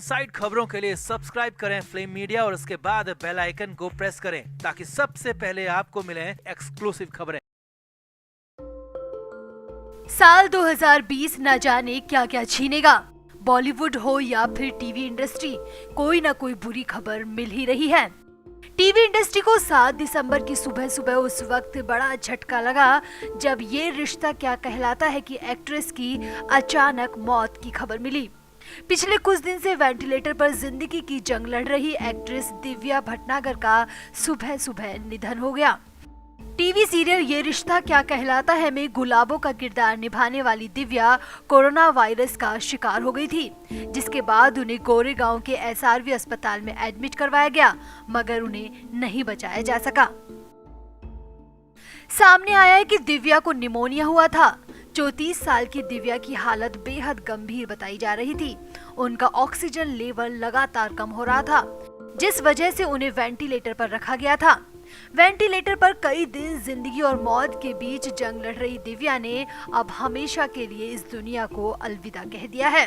Side खबरों के लिए सब्सक्राइब करें फ्लेम मीडिया और उसके बाद बेल आइकन को प्रेस करें ताकि सबसे पहले आपको मिले एक्सक्लूसिव खबरें। साल 2020 न जाने क्या क्या छीनेगा। बॉलीवुड हो या फिर टीवी इंडस्ट्री, कोई ना कोई बुरी खबर मिल ही रही है। टीवी इंडस्ट्री को 7 दिसंबर की सुबह सुबह उस वक्त बड़ा झटका लगा जब ये रिश्ता क्या कहलाता है कि एक्ट्रेस की अचानक मौत की खबर मिली। पिछले कुछ दिन से वेंटिलेटर पर जिंदगी की जंग लड़ रही एक्ट्रेस दिव्या भटनागर का सुबह सुबह निधन हो गया। टीवी सीरियल ये रिश्ता क्या कहलाता है में गुलाबों का किरदार निभाने वाली दिव्या कोरोना वायरस का शिकार हो गई थी, जिसके बाद उन्हें गोरेगांव के SRV अस्पताल में एडमिट करवाया गया, मगर उन्हें नहीं बचाया जा सका। सामने आया है कि दिव्या को निमोनिया हुआ था। 34 साल की दिव्या की हालत बेहद गंभीर बताई जा रही थी। उनका ऑक्सीजन लेवल लगातार कम हो रहा था, जिस वजह से उन्हें वेंटिलेटर पर रखा गया था। वेंटिलेटर पर कई दिन जिंदगी और मौत के बीच जंग लड़ रही दिव्या ने अब हमेशा के लिए इस दुनिया को अलविदा कह दिया है।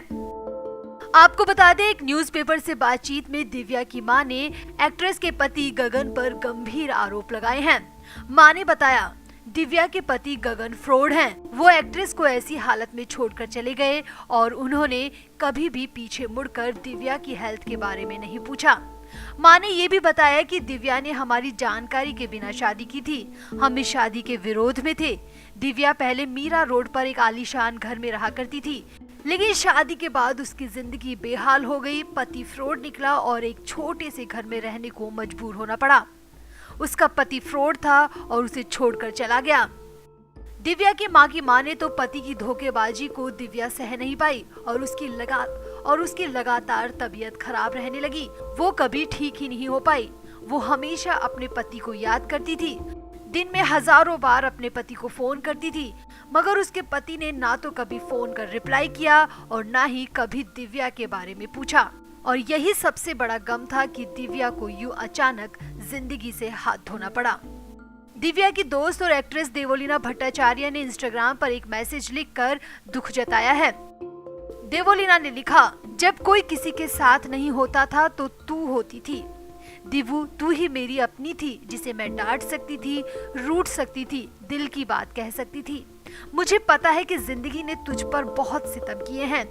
आपको बता दें, एक न्यूज़पेपर से बातचीत में दिव्या की मां ने एक्ट्रेस के पति गगन पर गंभीर आरोप लगाए हैं। मां ने बताया, दिव्या के पति गगन फ्रॉड हैं। वो एक्ट्रेस को ऐसी हालत में छोड़कर चले गए और उन्होंने कभी भी पीछे मुड़कर दिव्या की हेल्थ के बारे में नहीं पूछा। मां ने ये भी बताया कि दिव्या ने हमारी जानकारी के बिना शादी की थी। हम इस शादी के विरोध में थे। दिव्या पहले मीरा रोड पर एक आलीशान घर में रहा करती थी, लेकिन शादी के बाद उसकी जिंदगी बेहाल हो गई। पति फ्रॉड निकला और एक छोटे से घर में रहने को मजबूर होना पड़ा। उसका पति फ्रॉड था और उसे छोड़कर चला गया। दिव्या की मां की माने तो पति की धोखेबाजी को दिव्या सह नहीं पाई और उसकी लगातार तबीयत खराब रहने लगी। वो कभी ठीक ही नहीं हो पाई। वो हमेशा अपने पति को याद करती थी। दिन में हजारों बार अपने पति को फोन करती थी, मगर उसके पति ने ना तो कभी फोन कर रिप्लाई किया और ना ही कभी दिव्या के बारे में पूछा। और यही सबसे बड़ा गम था कि दिव्या को यूं अचानक जिंदगी से हाथ धोना पड़ा। दिव्या की दोस्त और एक्ट्रेस देवोलीना भट्टाचार्य ने इंस्टाग्राम पर एक मैसेज लिखकर दुख जताया है। देवोलीना ने लिखा, जब कोई किसी के साथ नहीं होता था तो तू होती थी। दिवू, तू ही मेरी अपनी थी, जिसे मैं डांट सकती थी, रूठ सकती थी, दिल की बात कह सकती थी। मुझे पता है कि जिंदगी ने तुझ पर बहुत सितम किए हैं।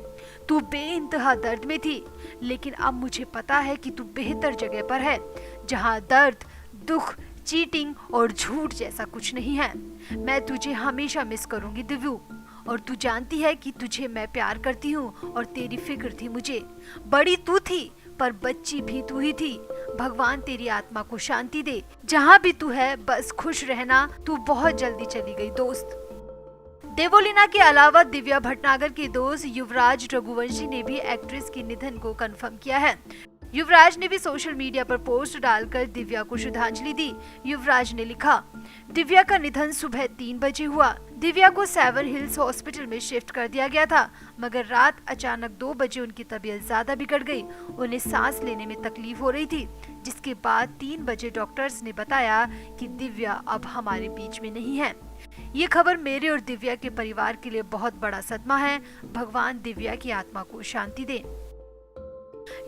तू बेइंतहा दर्द में थी, लेकिन अब मुझे पता है कि तू बेहतर जगह पर है, जहां दर्द, दुख, चीटिंग और झूठ जैसा कुछ नहीं है। मैं तुझे हमेशा मिस करूंगी दिव्यू, और तू जानती है कि तुझे मैं प्यार करती हूँ और तेरी फिक्र थी मुझे। बड़ी तू थी पर बच्ची भी तू ही थी। भगवान तेरी आत्मा को शांति दे। जहाँ भी तू है बस खुश रहना। तू बहुत जल्दी चली गई दोस्त। देवोलीना के अलावा दिव्या भटनागर के दोस्त युवराज रघुवंशी ने भी एक्ट्रेस के निधन को कंफर्म किया है। युवराज ने भी सोशल मीडिया पर पोस्ट डालकर दिव्या को श्रद्धांजलि दी। युवराज ने लिखा, दिव्या का निधन सुबह 3 बजे हुआ। दिव्या को 7 हिल्स हॉस्पिटल में शिफ्ट कर दिया गया था, मगर रात अचानक 2 बजे उनकी तबीयत ज्यादा बिगड़ गई। उन्हें सांस लेने में तकलीफ हो रही थी, जिसके बाद 3 बजे डॉक्टर्स ने बताया कि दिव्या अब हमारे बीच में नहीं है। ये खबर मेरे और दिव्या के परिवार के लिए बहुत बड़ा सदमा है। भगवान दिव्या की आत्मा को शांति दे।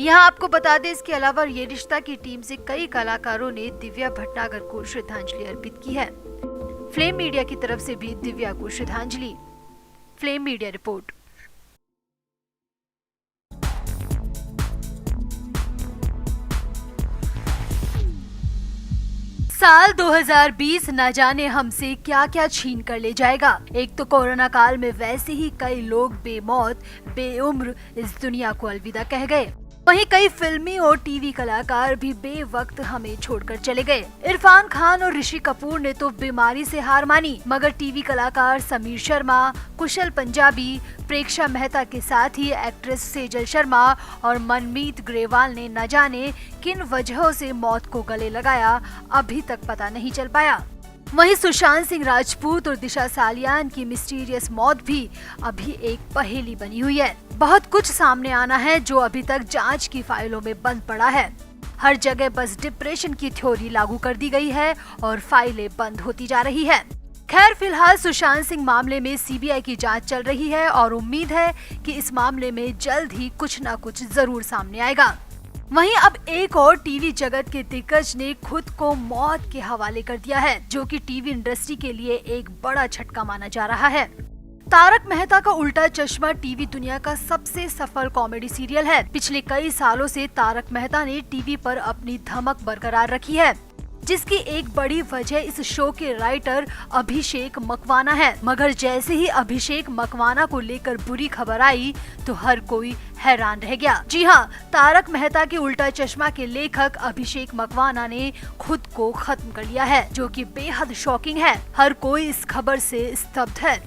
यहाँ आपको बता दें, इसके अलावा ये रिश्ता की टीम से कई कलाकारों ने दिव्या भटनागर को श्रद्धांजलि अर्पित की है। फ्लेम मीडिया की तरफ से भी दिव्या को श्रद्धांजलि। Flame media report. साल 2020 न जाने हमसे क्या क्या छीन कर ले जाएगा। एक तो कोरोना काल में वैसे ही कई लोग बेमौत बेउम्र इस दुनिया को अलविदा कह गए, वहीं कई फिल्मी और टीवी कलाकार भी बेवक्त हमें छोड़कर चले गए। इरफान खान और ऋषि कपूर ने तो बीमारी से हार मानी, मगर टीवी कलाकार समीर शर्मा, कुशल पंजाबी, प्रेक्षा मेहता के साथ ही एक्ट्रेस सेजल शर्मा और मनमीत ग्रेवाल ने न जाने किन वजहों से मौत को गले लगाया, अभी तक पता नहीं चल पाया। वहीं सुशांत सिंह राजपूत और दिशा सालियान की मिस्टीरियस मौत भी अभी एक पहेली बनी हुई है। बहुत कुछ सामने आना है जो अभी तक जांच की फाइलों में बंद पड़ा है। हर जगह बस डिप्रेशन की थ्योरी लागू कर दी गई है और फाइलें बंद होती जा रही है। खैर फिलहाल सुशांत सिंह मामले में सीबीआई की जांच चल रही है और उम्मीद है कि इस मामले में जल्द ही कुछ न कुछ जरूर सामने आएगा। वहीं अब एक और टीवी जगत के दिग्गज ने खुद को मौत के हवाले कर दिया है, जो कि टीवी इंडस्ट्री के लिए एक बड़ा झटका माना जा रहा है। तारक मेहता का उल्टा चश्मा टीवी दुनिया का सबसे सफल कॉमेडी सीरियल है। पिछले कई सालों से तारक मेहता ने टीवी पर अपनी धमक बरकरार रखी है, जिसकी एक बड़ी वजह इस शो के राइटर अभिषेक मकवाना है। मगर जैसे ही अभिषेक मकवाना को लेकर बुरी खबर आई तो हर कोई हैरान रह गया। जी हाँ, तारक मेहता के उल्टा चश्मा के लेखक अभिषेक मकवाना ने खुद को खत्म कर लिया है, जो कि बेहद शॉकिंग है। हर कोई इस खबर से स्तब्ध है।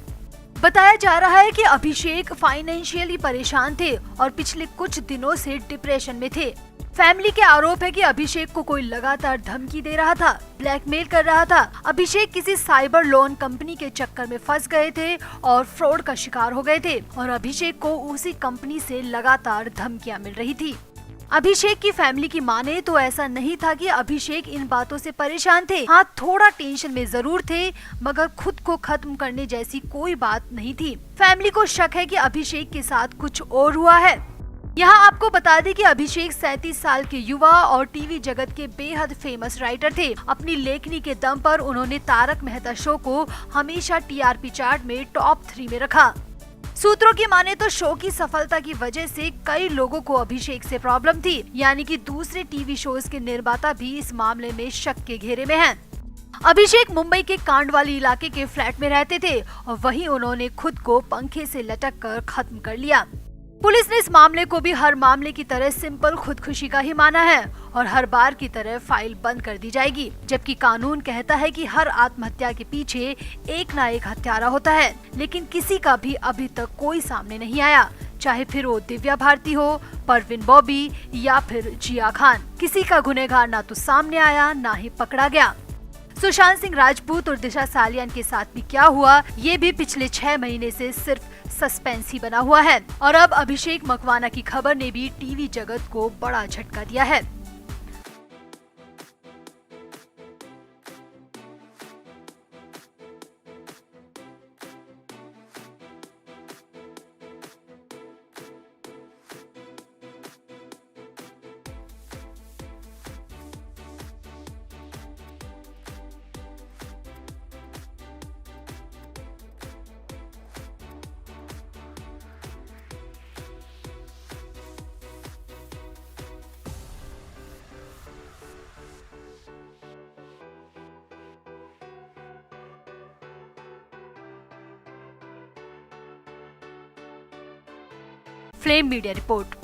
बताया जा रहा है कि अभिषेक फाइनेंशियली परेशान थे और पिछले कुछ दिनों से डिप्रेशन में थे। फैमिली के आरोप है कि अभिषेक को कोई लगातार धमकी दे रहा था, ब्लैकमेल कर रहा था। अभिषेक किसी साइबर लोन कंपनी के चक्कर में फंस गए थे और फ्रॉड का शिकार हो गए थे और अभिषेक को उसी कंपनी से लगातार धमकियां मिल रही थी। अभिषेक की फैमिली की माने तो ऐसा नहीं था कि अभिषेक इन बातों से परेशान थे। हाँ, थोड़ा टेंशन में जरूर थे, मगर खुद को खत्म करने जैसी कोई बात नहीं थी। फैमिली को शक है कि अभिषेक के साथ कुछ और हुआ है। यहाँ आपको बता दें कि अभिषेक 37 साल के युवा और टीवी जगत के बेहद फेमस राइटर थे। अपनी लेखनी के दम पर उन्होंने तारक मेहता शो को हमेशा टीआरपी चार्ट में टॉप 3 में रखा। सूत्रों की माने तो शो की सफलता की वजह से कई लोगों को अभिषेक से प्रॉब्लम थी, यानी कि दूसरे टीवी शोज के निर्माता भी इस मामले में शक के घेरे में हैं। अभिषेक मुंबई के कांडवाली इलाके के फ्लैट में रहते थे और वहीं उन्होंने खुद को पंखे से लटक कर खत्म कर लिया। पुलिस ने इस मामले को भी हर मामले की तरह सिंपल खुदकुशी का ही माना है और हर बार की तरह फाइल बंद कर दी जाएगी, जबकि कानून कहता है कि हर आत्महत्या के पीछे एक ना एक हत्यारा होता है। लेकिन किसी का भी अभी तक कोई सामने नहीं आया, चाहे फिर वो दिव्या भारती हो, परवीन बॉबी या फिर जिया खान। किसी का गुनहगार ना तो सामने आया, ना ही पकड़ा गया। सुशांत सिंह राजपूत और दिशा सालियान के साथ भी क्या हुआ, ये भी पिछले 6 महीने से सिर्फ सस्पेंस ही बना हुआ है और अब अभिषेक मकवाना की खबर ने भी टीवी जगत को बड़ा झटका दिया है। Flame media report.